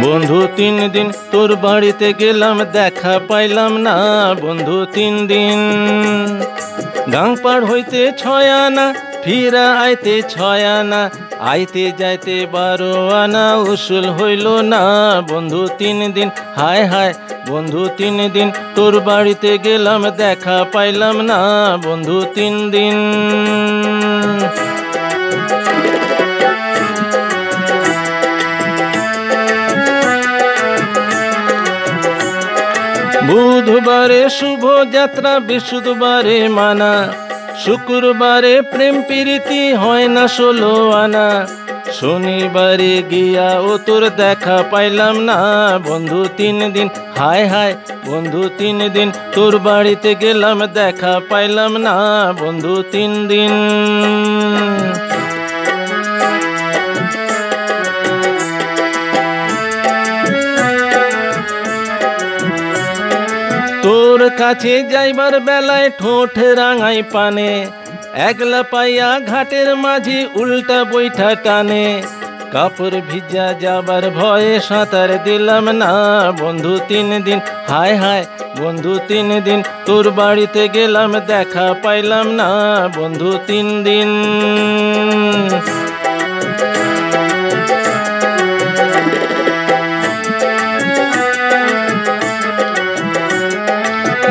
বন্ধু 3 দিন তোর বাড়িতে গেলাম, দেখা পাইলাম না বন্ধু 3 দিন। গাং পার হইতে 6 আনা, ফিরা আইতে 6 আনা, আইতে যাইতে 12 আনা, উসুল হইল না বন্ধু 3 দিন। হায় হায় বন্ধু 3 দিন তোর বাড়িতে গেলাম, দেখা পাইলাম না বন্ধু 3 দিন। বুধবারে শুভ যাত্রা, বৃহস্পতিবারে মানা, শুক্রবারে প্রেম প্রীতি হয় না 16 আনা, শনিবারে গিয়া ও তোর দেখা পাইলাম না বন্ধু 3 দিন। হায় হায় বন্ধু 3 দিন তোর বাড়িতে গেলাম, দেখা পাইলাম না বন্ধু 3 দিন। তোর কাছে যাইবার বেলায় ঠোঁট রাঙাই পানে, একলা পাইয়া ঘাটের মাঝি উল্টা বৈঠা টানে, কাপড় ভিজা যাবার ভয়ে সাঁতার দিলাম না বন্ধু 3 দিন। হায় হায় বন্ধু 3 দিন তোর বাড়িতে গেলাম, দেখা পাইলাম না বন্ধু 3 দিন।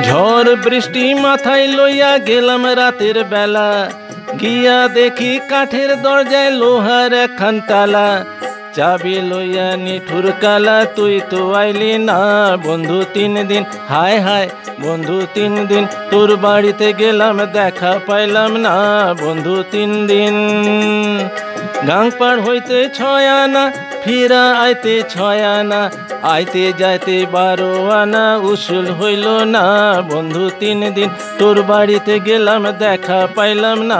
ঝড় বৃষ্টি মাথায় লইয়া গেলাম রাতের বেলা, গিয়া দেখি কাঠের দরজায় লোহার একখান তালা, চাবি লইয়া নিঠুর কালা, তুই তো আইলি না বন্ধু 3 দিন। হায় হায় বন্ধু 3 দিন তোর বাড়িতে গেলাম, দেখা পাইলাম না বন্ধু 3 দিন। গাং পার হইতে 6 আনা, ফিরা আইতে 6 আনা, আইতে যাইতে 12 আনা, উসুল হইল না বন্ধু 3 দিন তোর বাড়িতে গেলাম, দেখা পাইলাম না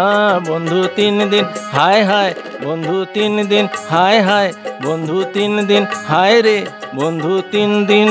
বন্ধু 3 দিন। হায় হায় বন্ধু 3 দিন, হায় হায় বন্ধু 3 দিন, হায় রে বন্ধু 3 দিন।